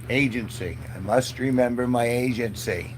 Agency. I must remember my agency.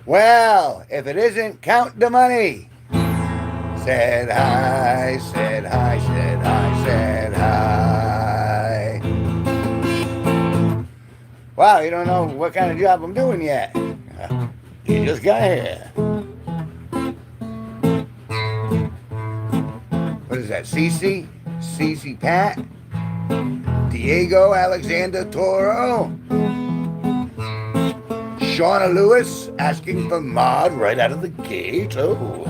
Well, if it isn't Count the Money. Said hi, said hi, said hi, said hi. Wow, you don't know what kind of job I'm doing yet. You just got here. What is that, Cece? Cece Pat? Diego Alexander Toro? Shauna Lewis asking for mod right out of the gate? Oh,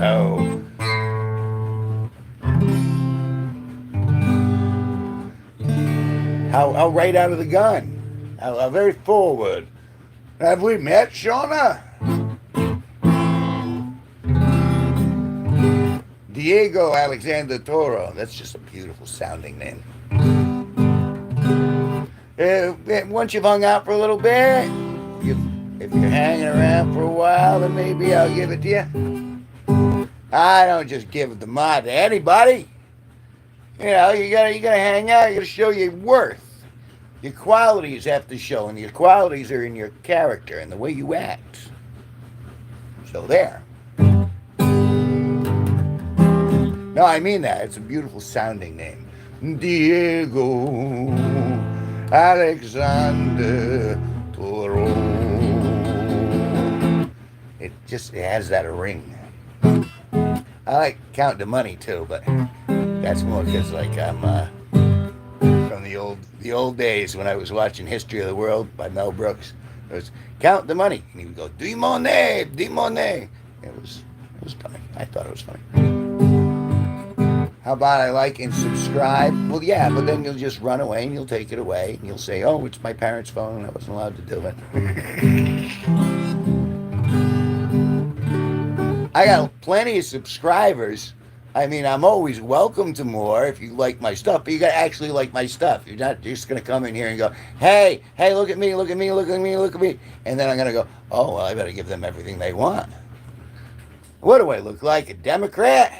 how right out of the gun. How very forward. Have we met, Shauna? Diego Alexander Toro. That's just a beautiful sounding name. Once you've hung out for a little bit, if you're hanging around for a while, then maybe I'll give it to you. I don't just give the mod to anybody. You know, you gotta hang out. You gotta show your worth. Your qualities have to show, and your qualities are in your character and the way you act. So there. No, I mean that. It's a beautiful sounding name. Diego Alexander Toro. It has that ring. I like Count the Money too, but that's more because like I'm from the old days when I was watching History of the World by Mel Brooks. It was Count the Money, and he would go Dimone, Dimone. It was funny. I thought it was funny. How about I like and subscribe? Well, yeah, but then you'll just run away and you'll take it away and you'll say, "Oh, it's my parents' phone. I wasn't allowed to do it." I got plenty of subscribers. I mean, I'm always welcome to more if you like my stuff, but you got to actually like my stuff. You're not just going to come in here and go, hey, look at me, look at me, look at me, look at me. And then I'm going to go, oh, well, I better give them everything they want. What do I look like, a Democrat?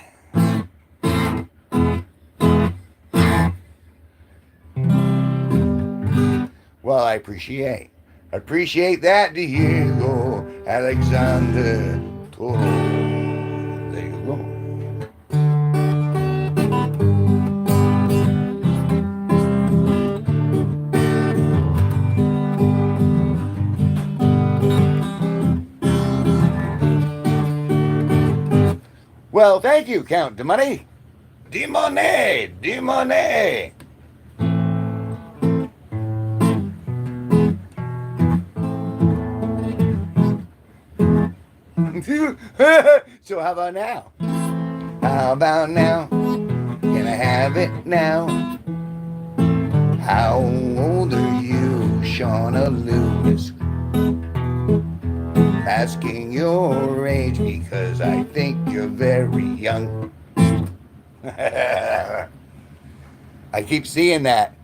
Well, I appreciate that, Diego Alexander Toro. There you go. Well, thank you, Count de Money. De Money, de Money. So how about now? How about now? Can I have it now? How old are you, Shauna Lewis? Asking your age because I think you're very young. I keep seeing that.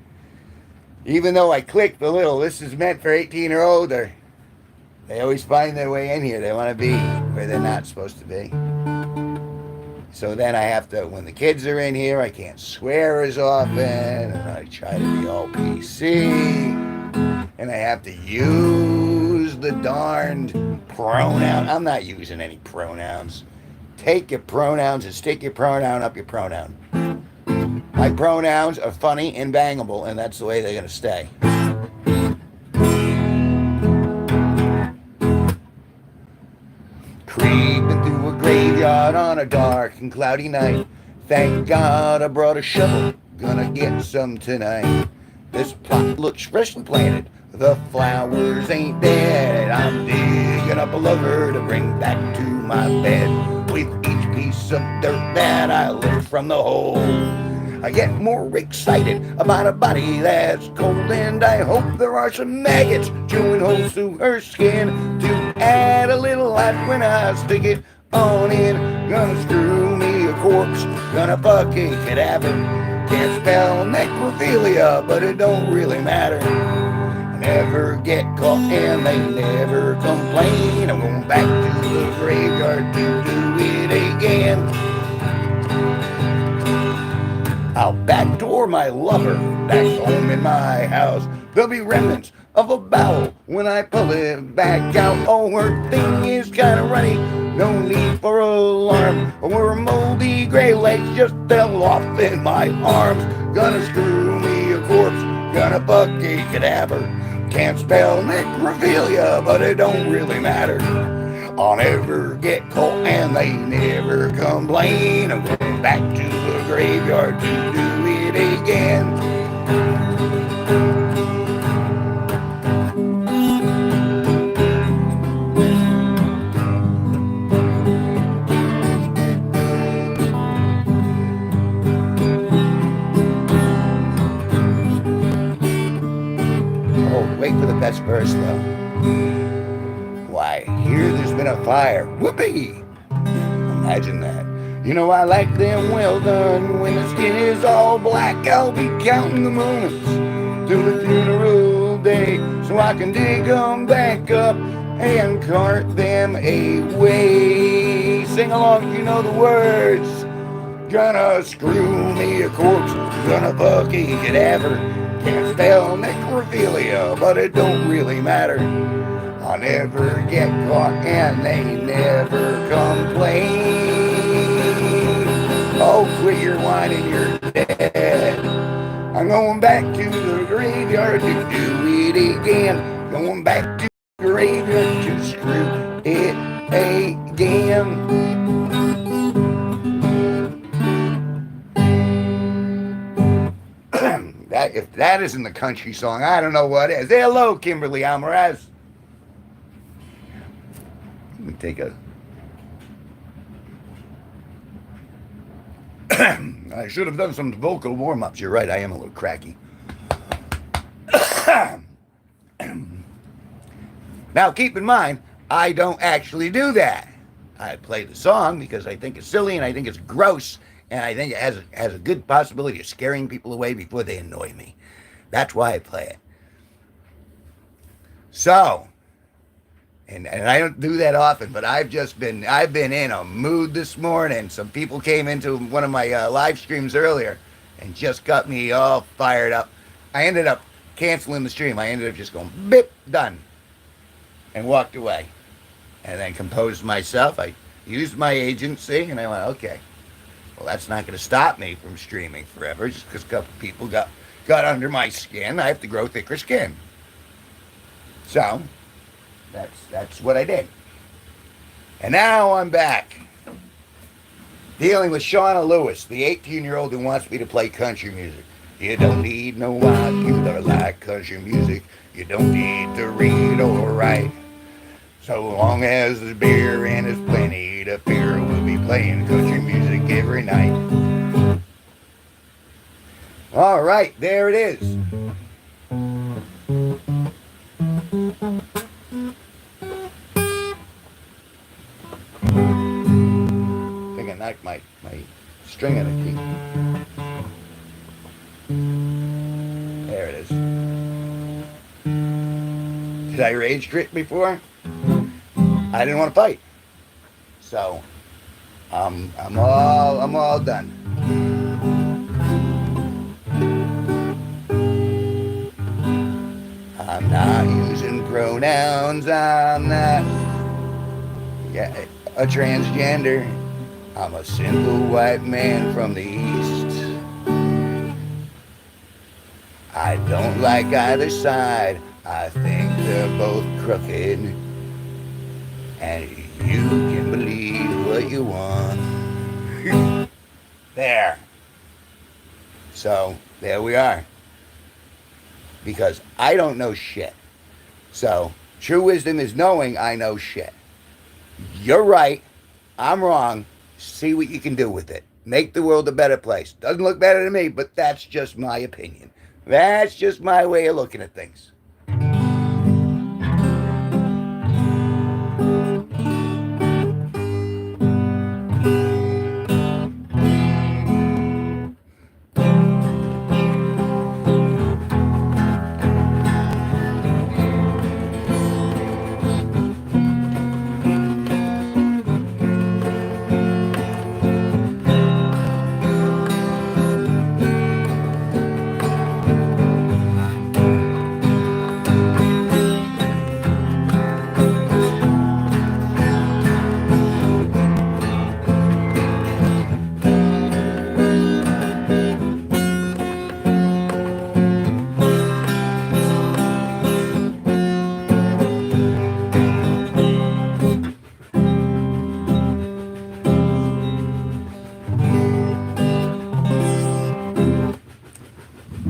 Even though I click the little, this is meant for 18 or older, they always find their way in here. They want to be where they're not supposed to be. So then I have to, when the kids are in here, I can't swear as often, and I try to be all PC, and I have to use the darned pronoun. I'm not using any pronouns. Take your pronouns and stick your pronoun up your pronoun. My pronouns are funny and bangable, and that's the way they're going to stay. Creeping through a graveyard on a dark and cloudy night. Thank God I brought a shovel, gonna get some tonight. This plot looks freshly planted, the flowers ain't dead. I'm digging up a lover to bring back to my bed. With each piece of dirt that I lift from the hole, I get more excited about a body that's cold, and I hope there are some maggots chewing holes through her skin to add a little life when I stick it on in. Gonna screw me a corpse, gonna fuck a cadaver. Can't spell necrophilia, but it don't really matter. Never get caught and they never complain. I'm going back to the graveyard to do it again. I'll backdoor my lover back home in my house. There'll be remnants of a bowel when I pull it back out. Oh, her thing is kind of runny, no need for alarm. Her moldy gray legs just fell off in my arms. Gonna screw me a corpse, gonna fuck a cadaver. Can't spell necrophilia, but it don't really matter. I'll never get caught and they never complain. I'm going back to the graveyard to do it again. Oh, wait for the best verse though. Why, here there's been a fire. Whoopee! Imagine that. You know I like them well done. When the skin is all black, I'll be counting the moments till the funeral day, so I can dig them back up and cart them away. Sing along if you know the words. Gonna screw me a corpse, gonna fuck a cadaver. Can't spell necrophilia, but it don't really matter. I'll never get caught and they never complain. Oh, quit your whining, you're dead. I'm going back to the graveyard to do it again. Going back to the graveyard to screw it again. If that isn't the country song, I don't know what is. Hello, Kimberly Almaraz. Let me take a... I should have done some vocal warm-ups. You're right, I am a little cracky. Now, keep in mind, I don't actually do that. I play the song because I think it's silly and I think it's gross, and I think it has a good possibility of scaring people away before they annoy me. That's why I play it. So... And I don't do that often, but I've been in a mood this morning. Some people came into one of my live streams earlier and just got me all fired up. I ended up canceling the stream. I ended up just going, bip, done, and walked away. And then composed myself. I used my agency, and I went, okay, well, that's not going to stop me from streaming forever. Just because a couple people got under my skin, I have to grow thicker skin. So... That's what I did. And now I'm back. Dealing with Shauna Lewis, the 18-year-old who wants me to play country music. You don't need no ocular like country music. You don't need to read or write. So long as there's beer and there's plenty to beer, we'll be playing country music every night. All right, there it is. I think I knocked my string on the key. There it is. Did I rage quit before? I didn't want to fight. So I'm all done. I'm not using pronouns. I'm not a transgender. I'm a simple white man from the East. I don't like either side. I think they're both crooked. And you can believe what you want. There. So, there we are. Because I don't know shit. So, true wisdom is knowing I know shit. You're right. I'm wrong. See what you can do with it. Make the world a better place. Doesn't look better to me, but that's just my opinion. That's just my way of looking at things.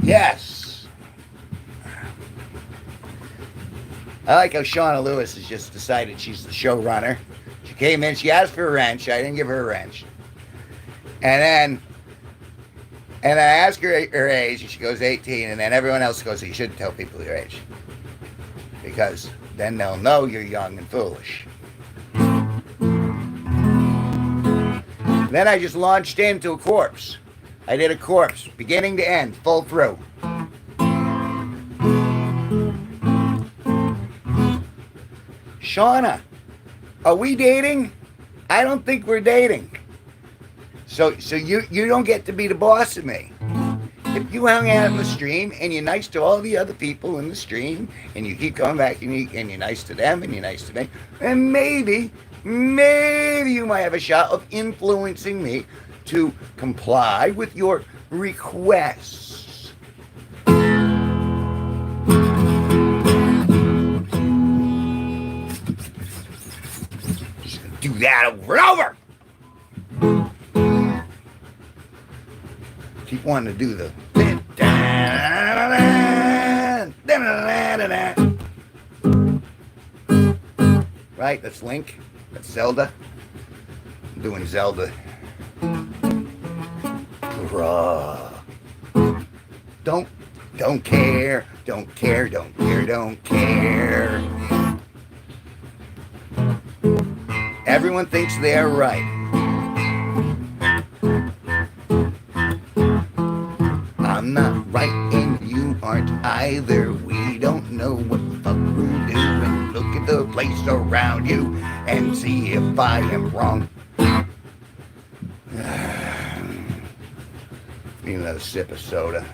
Yes. I like how Shauna Lewis has just decided she's the showrunner. She came in, she asked for a wrench. I didn't give her a wrench. And I asked her her age, and she goes 18, and then everyone else goes, you shouldn't tell people your age. Because then they'll know you're young and foolish. Then I just launched into a corpse. I did a corpse, beginning to end, full through. Shauna, are we dating? I don't think we're dating. So you don't get to be the boss of me. If you hung out in the stream and you're nice to all the other people in the stream and you keep coming back and you're nice to them and you're nice to me, then maybe you might have a shot of influencing me to comply with your requests. Just gonna do that over and over. Keep wanting to do the right, that's Link, that's Zelda. I'm doing Zelda. Raw. Don't care. Everyone thinks they're right. I'm not right and you aren't either. We don't know what the fuck we're doing. Look at the place around you and see if I am wrong. Need another sip of soda.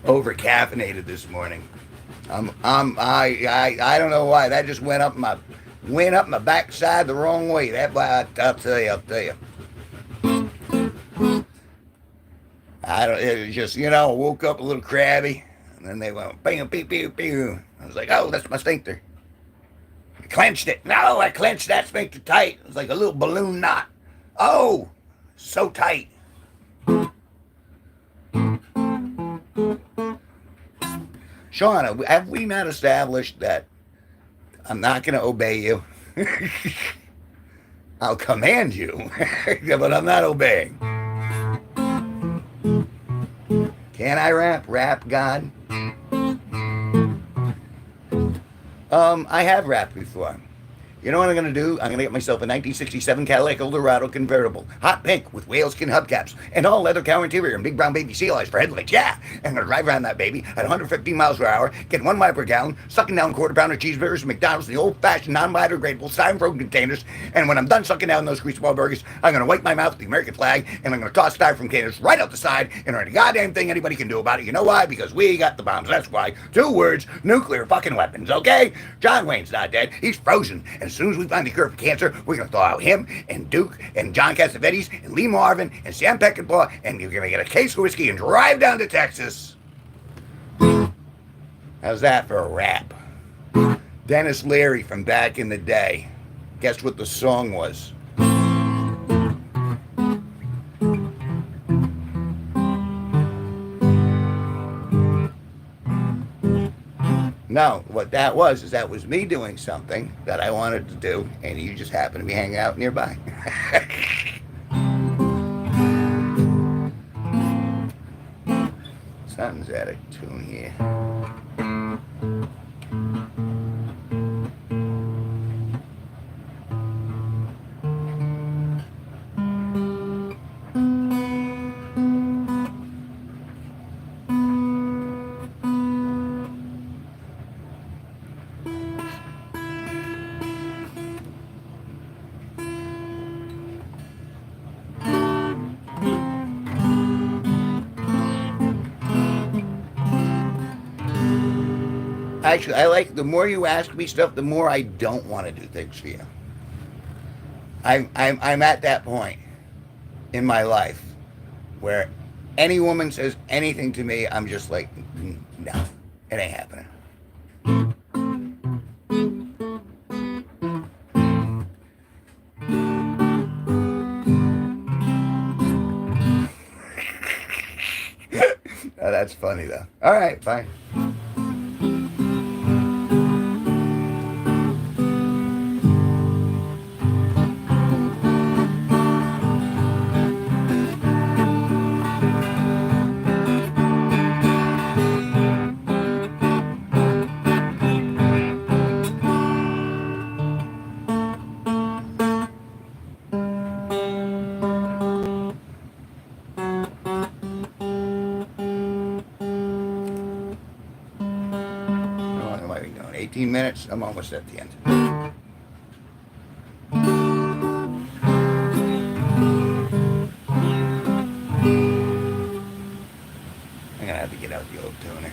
Over caffeinated this morning. I don't know why. That just went up my backside the wrong way. I'll tell you. It was just, woke up a little crabby, and then they went bam, pew, pew, pew. I was like, oh, that's my sphincter. clenched it. No, I clenched that sphincter tight. It was like a little balloon knot. Oh, so tight. Sean, have we not established that I'm not going to obey you? I'll command you, but I'm not obeying. Can I rap? Rap God? I have rapped before. You know what I'm going to do? I'm going to get myself a 1967 Cadillac Eldorado convertible. Hot pink with whaleskin hubcaps and all leather cow interior and big brown baby seal eyes for headlights. Yeah! I'm going to drive around that baby at 115 miles per hour, get 1 mile per gallon, sucking down quarter-pounder cheeseburgers from McDonald's in the old-fashioned, non-biodegradable styrofoam containers. And when I'm done sucking down those greasy ball burgers, I'm going to wipe my mouth with the American flag and I'm going to toss styrofoam containers right out the side and there ain't a goddamn thing anybody can do about it. You know why? Because we got the bombs. That's why. 2 words, nuclear fucking weapons, okay? John Wayne's not dead. He's frozen. And as soon as we find the cure for cancer, we're going to thaw out him and Duke and John Cassavetes and Lee Marvin and Sam Peckinpah, and you're going to get a case of whiskey and drive down to Texas. How's that for a rap? Dennis Leary from back in the day. Guess what the song was? No, what that was is that was me doing something that I wanted to do, and you just happened to be hanging out nearby. Something's out of tune here. Actually, I like the more you ask me stuff, the more I don't want to do things for you. I'm at that point in my life where any woman says anything to me, I'm just like, no, it ain't happening. Oh, that's funny though. All right, fine. How long am I going? 18 minutes? I'm almost at the end. I'm going to have to get out the old tuner.